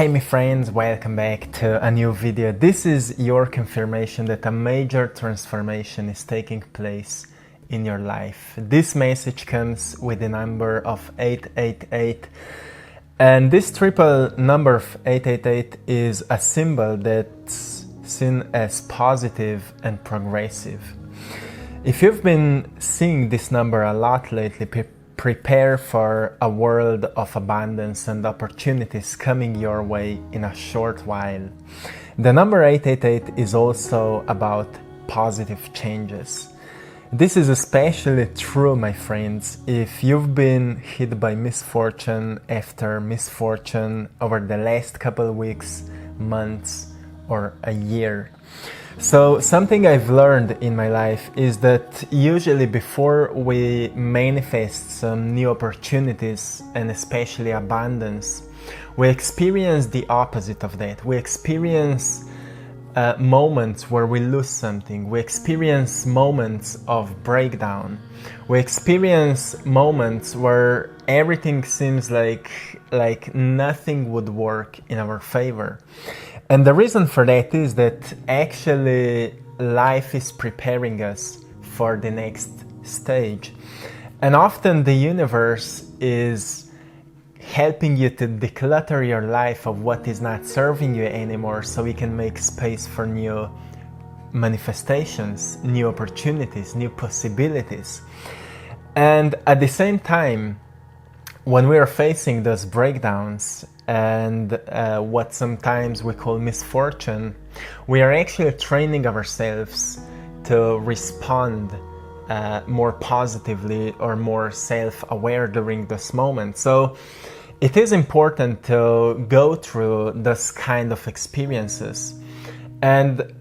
my friends, welcome back to a new video. This is your confirmation that a major transformation is taking place in your life. This message comes with the number of 888, and this triple number of 888 is a symbol that's seen as positive and progressive. If you've been seeing this number a lot lately, prepare for a world of abundance and opportunities coming your way in a short while. The number 888 is also about positive changes. This is especially true, my friends, if you've been hit by misfortune after misfortune over the last couple of weeks, months, or a year. So something I've learned in my life is that usually before we manifest some new opportunities and especially abundance, we experience the opposite of that. We experience moments where we lose something. We experience moments of breakdown. We experience moments where everything seems like nothing would work in our favor. And the reason for that is that actually life is preparing us for the next stage. And often the universe is helping you to declutter your life of what is not serving you anymore so you can make space for new manifestations, new opportunities, new possibilities. And at the same time, when we are facing those breakdowns and what sometimes we call misfortune, we are actually training ourselves to respond more positively or more self-aware during this moment. So it is important to go through this kind of experiences, and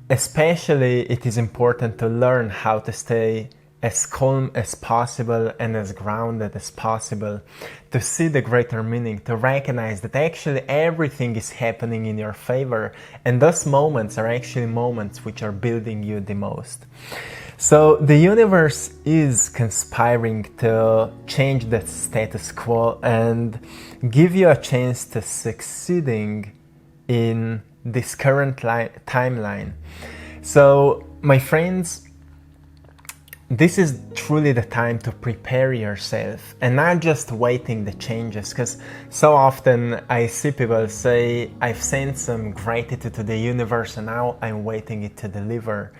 especially it is important to learn how to stay as calm as possible and as grounded as possible, to see the greater meaning, to recognize that actually everything is happening in your favor, and those moments are actually moments which are building you the most. So the universe is conspiring to change the status quo and give you a chance to succeeding in this current timeline. So my friends, this is truly the time to prepare yourself and not just waiting the changes, because so often I see people say, I've sent some gratitude to the universe and now I'm waiting it to deliver.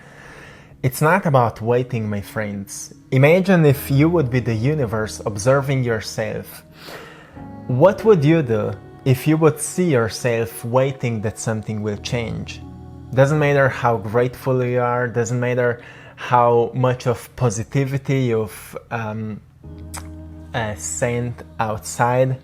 It's not about waiting, my friends. Imagine if you would be the universe observing yourself. What would you do if you would see yourself waiting that something will change? Doesn't matter how grateful you are, doesn't matter how much of positivity you've sent outside.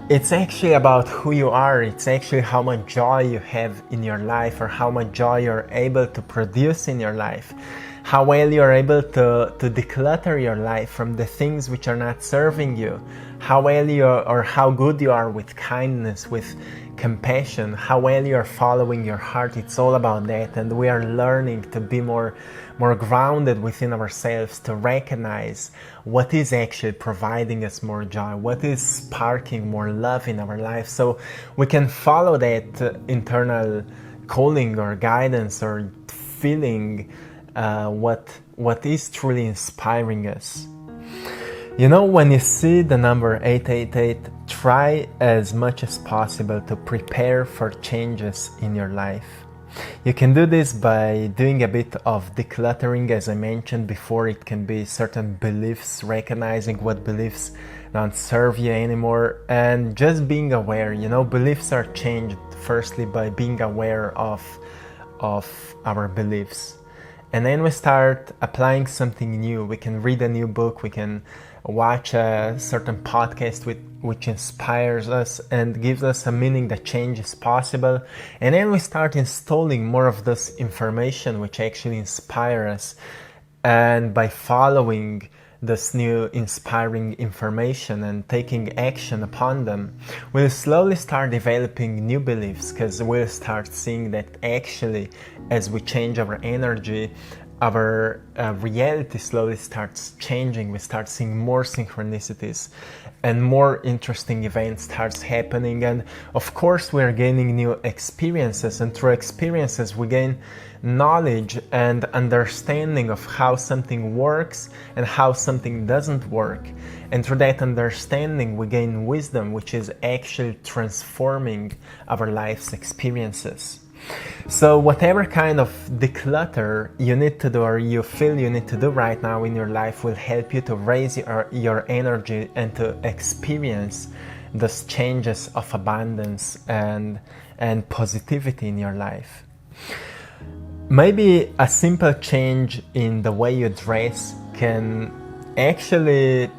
It's actually about who you are. It's actually how much joy you have in your life, or how much joy you're able to produce in your life, how well you're able to declutter your life from the things which are not serving you, how well you are, or how good you are with kindness, with compassion, how well you're following your heart. It's all about that, and we are learning to be more grounded within ourselves, to recognize what is actually providing us more joy, what is sparking more love in our life, so we can follow that internal calling or guidance or feeling what is truly inspiring us. You know, when you see the number 888, try as much as possible to prepare for changes in your life. You can do this by doing a bit of decluttering. As I mentioned before, it can be certain beliefs, recognizing what beliefs don't serve you anymore, and just being aware. You know, beliefs are changed firstly by being aware of our beliefs. And then we start applying something new. We can read a new book, we can watch a certain podcast which inspires us and gives us a meaning that change is possible. And then we start installing more of this information which actually inspire us. And by following this new inspiring information and taking action upon them, we'll slowly start developing new beliefs, because we'll start seeing that actually as we change our energy, our reality slowly starts changing. We start seeing more synchronicities and more interesting events starts happening, and of course we're gaining new experiences, and through experiences we gain knowledge and understanding of how something works and how something doesn't work, and through that understanding we gain wisdom, which is actually transforming our life's experiences. So whatever kind of declutter you need to do or you feel you need to do right now in your life will help you to raise your energy and to experience those changes of abundance and positivity in your life. Maybe a simple change in the way you dress can actually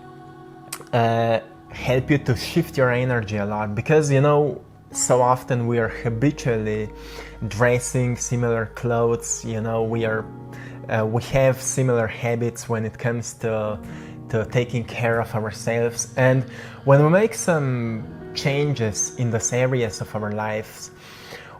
help you to shift your energy a lot, because so often we are habitually dressing similar clothes. We have similar habits when it comes to taking care of ourselves, and when we make some changes in those areas of our lives,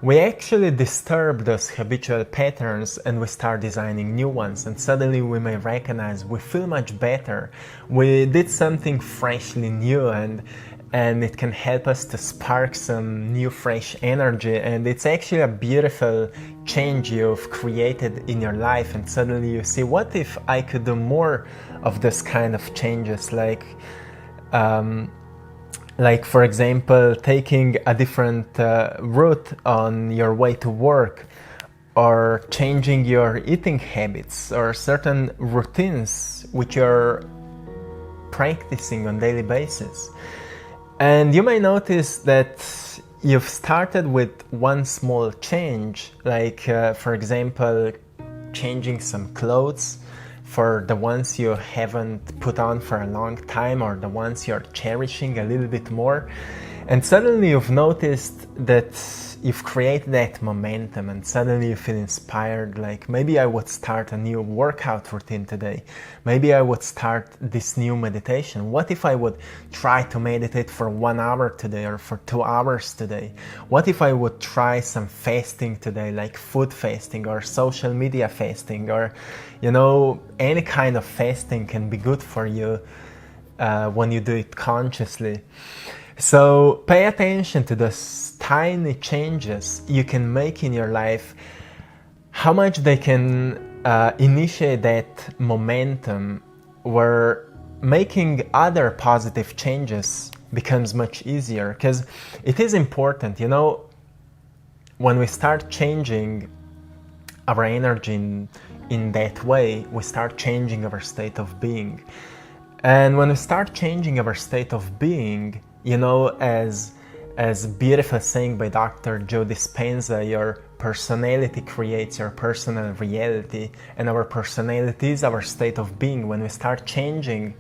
we actually disturb those habitual patterns and we start designing new ones, and suddenly we may recognize we feel much better. We did something freshly new, and it can help us to spark some new fresh energy, and it's actually a beautiful change you've created in your life, and suddenly you see, what if I could do more of this kind of changes, like for example taking a different route on your way to work, or changing your eating habits or certain routines which you're practicing on a daily basis. And you may notice that you've started with one small change, like for example, changing some clothes for the ones you haven't put on for a long time, or the ones you're cherishing a little bit more. And suddenly you've noticed that you've created that momentum, and suddenly you feel inspired, like maybe I would start a new workout routine today. Maybe I would start this new meditation. What if I would try to meditate for 1 hour today, or for 2 hours today? What if I would try some fasting today, like food fasting or social media fasting, or any kind of fasting can be good for you when you do it consciously. So pay attention to those tiny changes you can make in your life, how much they can initiate that momentum where making other positive changes becomes much easier. Because it is important, when we start changing our energy in that way, we start changing our state of being. And when we start changing our state of being, as beautiful saying by Dr. Joe Dispenza, your personality creates your personal reality, and our personality is our state of being. When we start changing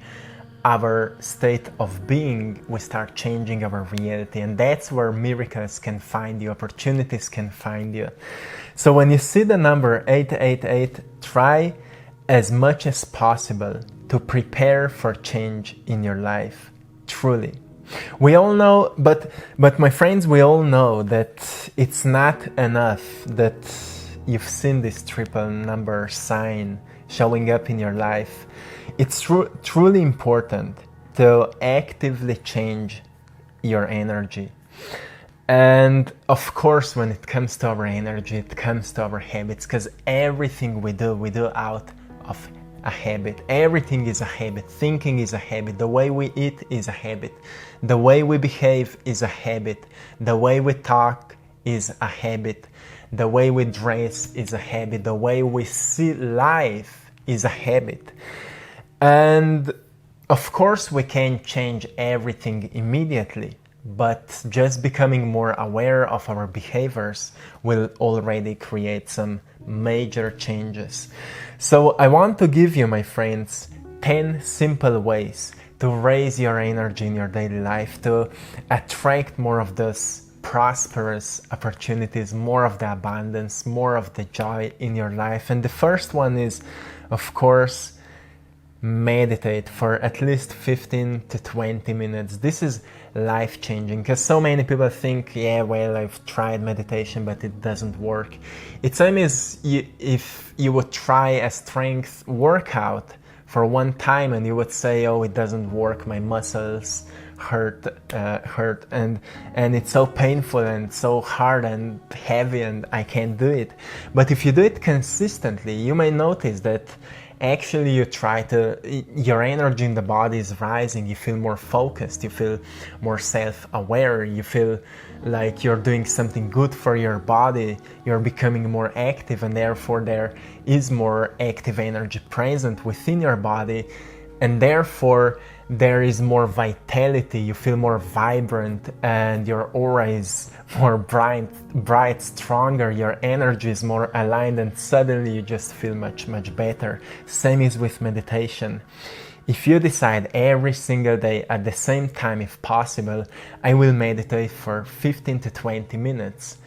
our state of being, we start changing our reality, and that's where miracles can find you, opportunities can find you. So when you see the number 888, try as much as possible to prepare for change in your life, truly. We all know, but my friends, we all know that it's not enough that you've seen this triple number sign showing up in your life. It's truly important to actively change your energy. And of course, when it comes to our energy, it comes to our habits, because everything we do out of a habit. Everything is a habit. Thinking is a habit. The way we eat is a habit. The way we behave is a habit. The way we talk is a habit. The way we dress is a habit. The way we see life is a habit. And of course, we can't change everything immediately, but just becoming more aware of our behaviors will already create some major changes. So I want to give you, my friends, 10 simple ways to raise your energy in your daily life, to attract more of those prosperous opportunities, more of the abundance, more of the joy in your life. And the first one is, of course, meditate for at least 15 to 20 minutes. This is life-changing, because so many people think, yeah, well, I've tried meditation, but it doesn't work. It's same as if you would try a strength workout for one time and you would say, oh, it doesn't work, my muscles hurt, and it's so painful and so hard and heavy and I can't do it. But if you do it consistently, you may notice that actually your energy in the body is rising, you feel more focused, you feel more self-aware, you feel like you're doing something good for your body, you're becoming more active, and therefore there is more active energy present within your body, and therefore there is more vitality, you feel more vibrant, and your aura is more bright, stronger, your energy is more aligned, and suddenly you just feel much better. Same is with meditation. If you decide every single day at the same time, if possible, I will meditate for 15 to 20 minutes,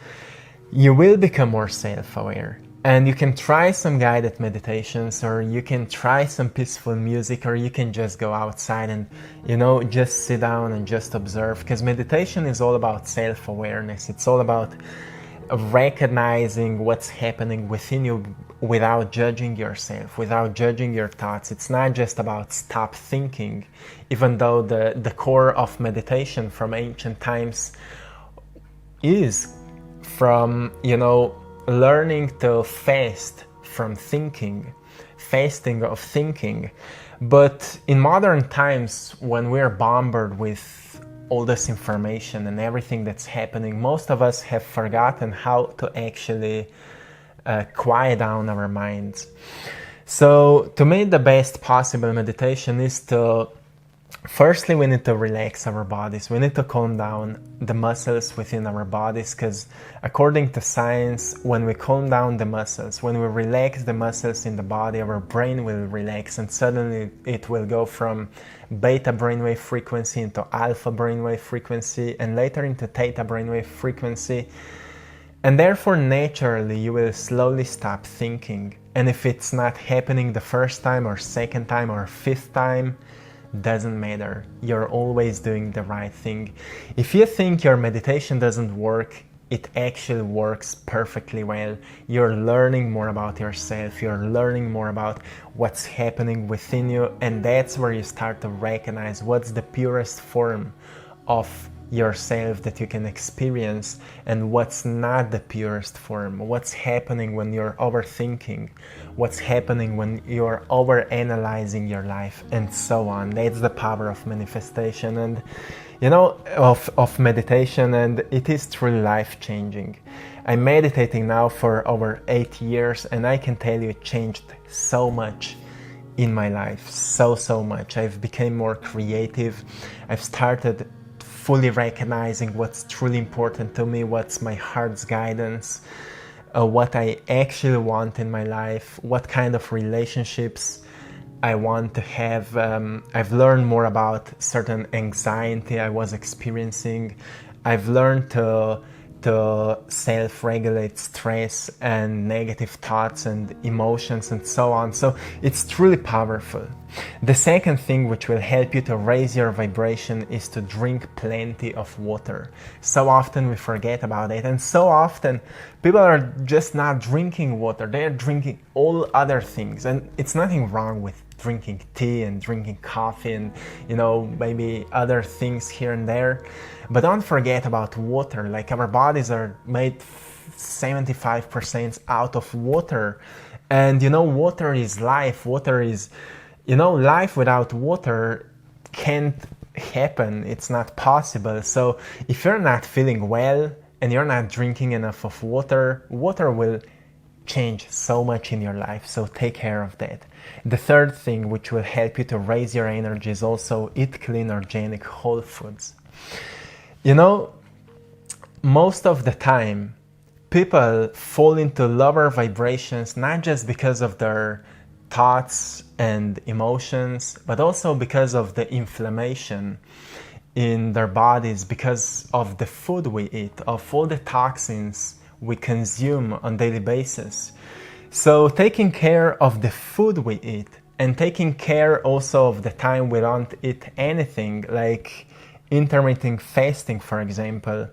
you will become more self-aware. And you can try some guided meditations, or you can try some peaceful music, or you can just go outside and, just sit down and just observe. Because meditation is all about self-awareness. It's all about recognizing what's happening within you without judging yourself, without judging your thoughts. It's not just about stop thinking, even though the core of meditation from ancient times is from, learning to fast from thinking, fasting of thinking. But in modern times, when we're bombarded with all this information and everything that's happening, most of us have forgotten how to actually quiet down our minds. So to make the best possible meditation is to, firstly, we need to relax our bodies. We need to calm down the muscles within our bodies, because according to science, when we calm down the muscles, when we relax the muscles in the body, our brain will relax, and suddenly it will go from beta brainwave frequency into alpha brainwave frequency, and later into theta brainwave frequency. And therefore, naturally, you will slowly stop thinking. And if it's not happening the first time or second time or fifth time, doesn't matter. You're always doing the right thing. If you think your meditation doesn't work, it actually works perfectly well. You're learning more about yourself. You're learning more about what's happening within you. And that's where you start to recognize what's the purest form of yourself that you can experience, and what's not the purest form. What's happening when you're overthinking, what's happening when you're overanalyzing your life, and so on. That's the power of manifestation and of meditation, and it is truly life-changing. I'm meditating now for over 8 years, and I can tell you it changed so much in my life, so much. I've become more creative. I've started fully recognizing what's truly important to me, what's my heart's guidance, what I actually want in my life, what kind of relationships I want to have. I've learned more about certain anxiety I was experiencing. I've learned to self-regulate stress and negative thoughts and emotions and so on. So it's truly powerful. The second thing which will help you to raise your vibration is to drink plenty of water. So often we forget about it, and so often people are just not drinking water. They are drinking all other things, and it's nothing wrong with drinking tea and drinking coffee and maybe other things here and there, but don't forget about water. Like, our bodies are made 75% out of water, and water is life. Water is life. Without water can't happen. It's not possible. So if you're not feeling well and you're not drinking enough of water, water will change so much in your life. So take care of that. The third thing which will help you to raise your energy is also eat clean, organic, whole foods. Most of the time people fall into lower vibrations, not just because of their thoughts and emotions, but also because of the inflammation in their bodies, because of the food we eat, of all the toxins we consume on a daily basis. So taking care of the food we eat And taking care also of the time we don't eat anything, like intermittent fasting, for example,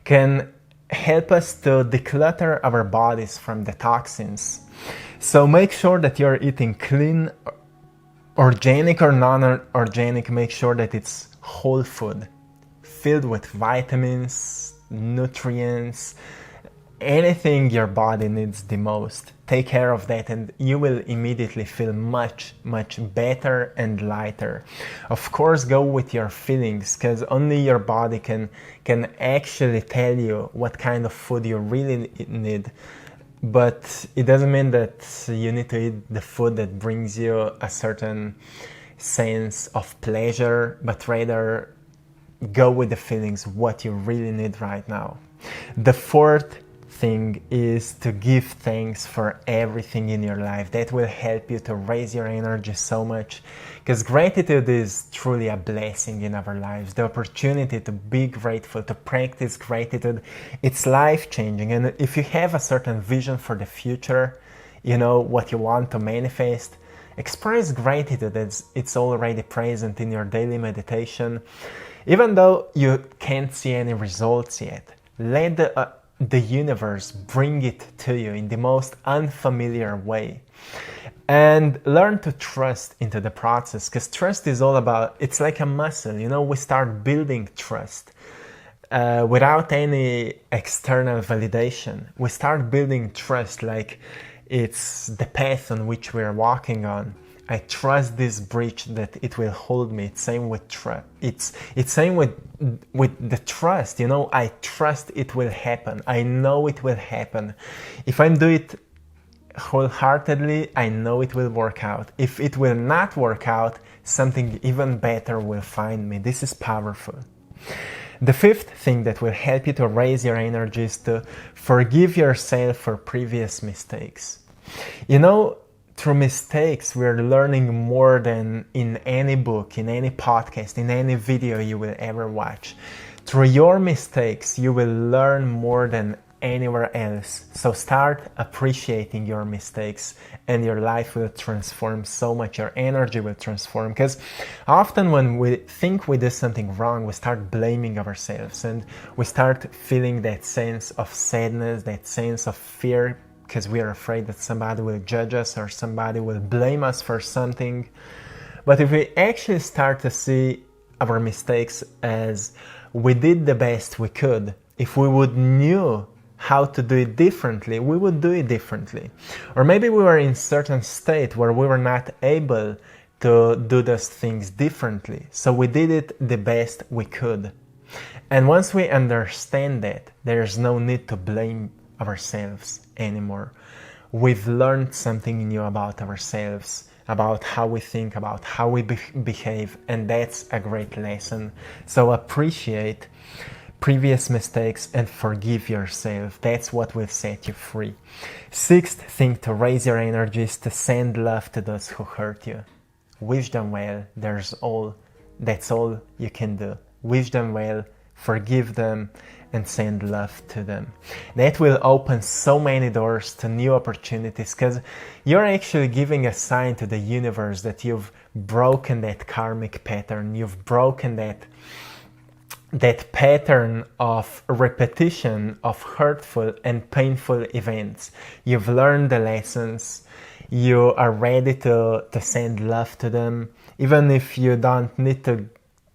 can help us to declutter our bodies from the toxins. So make sure that you're eating clean, organic or non-organic. Make sure that it's whole food, filled with vitamins, nutrients, anything your body needs the most. Take care of that and you will immediately feel much better and lighter. Of course, go with your feelings, because only your body can actually tell you what kind of food you really need. But it doesn't mean that you need to eat the food that brings you a certain sense of pleasure, but rather go with the feelings, what you really need right now. The fourth thing is to give thanks for everything in your life. That will help you to raise your energy so much, because gratitude is truly a blessing in our lives. The opportunity to be grateful, to practice gratitude, it's life-changing. And if you have a certain vision for the future, you know what you want to manifest, express gratitude as it's already present in your daily meditation. Even though you can't see any results yet, let the universe bring it to you in the most unfamiliar way. And learn to trust into the process, because trust is all about, it's like a muscle, you know, we start building trust without any external validation. We start building trust like it's the path on which we're walking on. I trust this bridge that it will hold me. It's same with trust. It's same with the trust. You know, I trust it will happen. I know it will happen. If I do it wholeheartedly, I know it will work out. If it will not work out, something even better will find me. This is powerful. The fifth thing that will help you to raise your energy is to forgive yourself for previous mistakes. You know, through mistakes, we're learning more than in any book, in any podcast, in any video you will ever watch. Through your mistakes, you will learn more than anywhere else. So start appreciating your mistakes and your life will transform so much. Your energy will transform, because often when we think we did something wrong, we start blaming ourselves and we start feeling that sense of sadness, that sense of fear, because we are afraid that somebody will judge us or somebody will blame us for something. But if we actually start to see our mistakes as we did the best we could, if we would knew how to do it differently, we would do it differently. Or maybe we were in a certain state where we were not able to do those things differently, so we did it the best we could. And once we understand that, there's no need to blame ourselves anymore. We've learned something new about ourselves, about how we think, about how we behave, and that's a great lesson. So appreciate previous mistakes and forgive yourself. That's what will set you free. Sixth thing to raise your energy is to send love to those who hurt you. Wish them well. That's all you can do. Wish them well, forgive them, and send love to them. That will open so many doors to new opportunities, because you're actually giving a sign to the universe that you've broken that karmic pattern. You've broken that pattern of repetition of hurtful and painful events. You've learned the lessons. You are ready to send love to them, even if you don't need to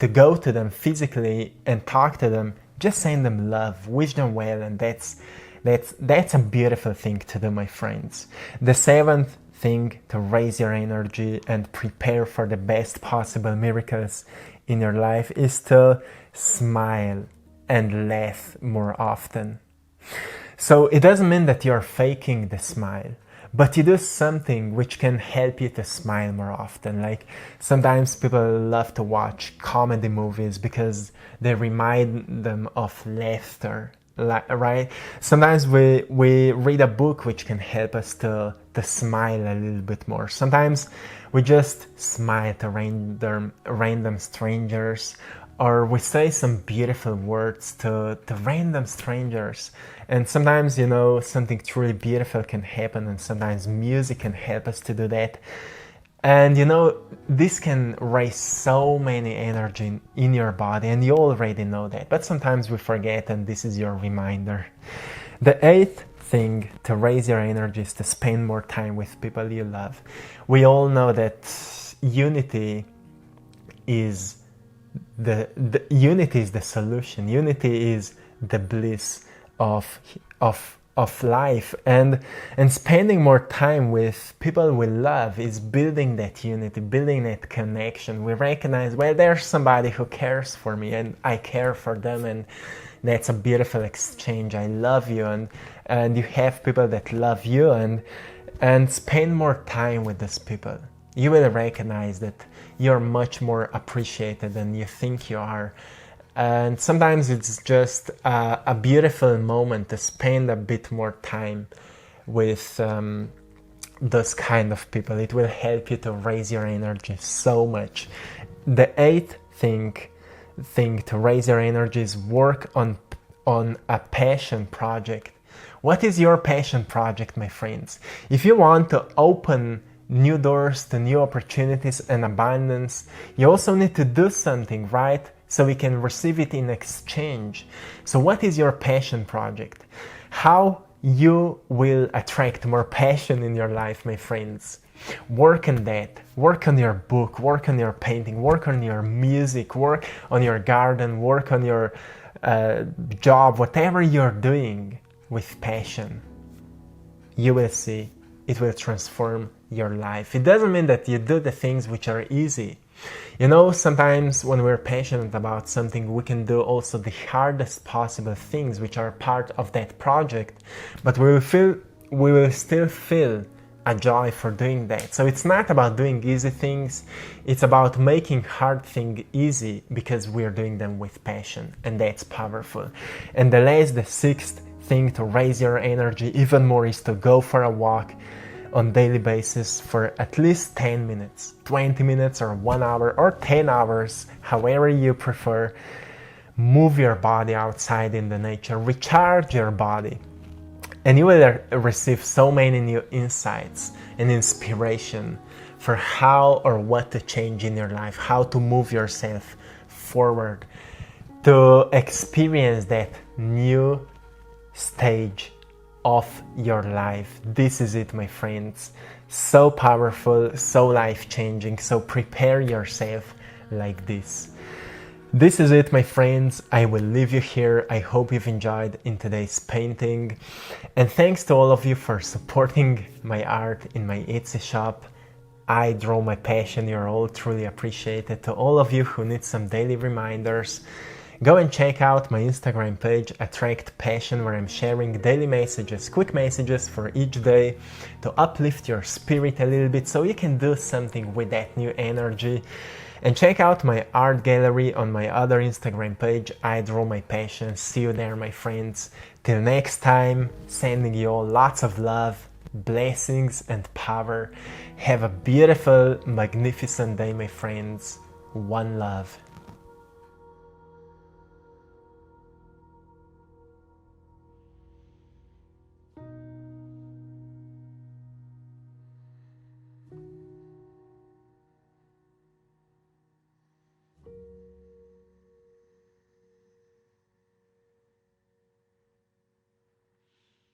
go to them physically and talk to them. Just send them love, wish them well, and that's a beautiful thing to do, my friends. The seventh thing to raise your energy and prepare for the best possible miracles in your life is to smile and laugh more often. So it doesn't mean that you're faking the smile, but you do something which can help you to smile more often. Like sometimes people love to watch comedy movies because they remind them of laughter, right? Sometimes we read a book which can help us to smile a little bit more. Sometimes we just smile to random strangers, or we say some beautiful words to random strangers. And sometimes, you know, something truly beautiful can happen, and sometimes music can help us to do that. And you know, this can raise so many energy in your body, and you already know that, but sometimes we forget, and this is your reminder. The eighth thing to raise your energy is to spend more time with people you love. We all know that unity is unity is the solution. Unity is the bliss of life, and spending more time with people we love is building that unity, building that connection. We recognize, well, there's somebody who cares for me and I care for them, and that's a beautiful exchange. I love you, and you have people that love you, and spend more time with these people. You will recognize that you're much more appreciated than you think you are. And sometimes it's just a beautiful moment to spend a bit more time with those kind of people. It will help you to raise your energy so much. The eighth thing to raise your energy is work on a passion project. What is your passion project, my friends? If you want to open new doors to new opportunities and abundance, you also need to do something, right? So we can receive it in exchange. So what is your passion project? How you will attract more passion in your life, my friends? Work on that. Work on your book, work on your painting, work on your music, work on your garden, work on your job, whatever you're doing with passion. You will see it will transform your life. It doesn't mean that you do the things which are easy. You know, sometimes when we're passionate about something, we can do also the hardest possible things which are part of that project, but we will still feel a joy for doing that. So it's not about doing easy things, it's about making hard things easy because we're doing them with passion, and that's powerful. And the sixth thing to raise your energy even more is to go for a walk on daily basis for at least 10 minutes, 20 minutes or 1 hour or 10 hours, however you prefer. Move your body outside in the nature, recharge your body, and you will receive so many new insights and inspiration for how or what to change in your life, how to move yourself forward, to experience that new stage of your life. This is it, my friends. So powerful, so life-changing. So prepare yourself like this. This is it, my friends. I will leave you here. I hope you've enjoyed in today's painting. And thanks to all of you for supporting my art in my Etsy shop. I draw my passion. You're all truly appreciated. To all of you who need some daily reminders, go and check out my Instagram page, AttractPassion, where I'm sharing daily messages, quick messages for each day to uplift your spirit a little bit so you can do something with that new energy. And check out my art gallery on my other Instagram page, I Draw My Passion. See you there, my friends. Till next time, sending you all lots of love, blessings and power. Have a beautiful, magnificent day, my friends. One love.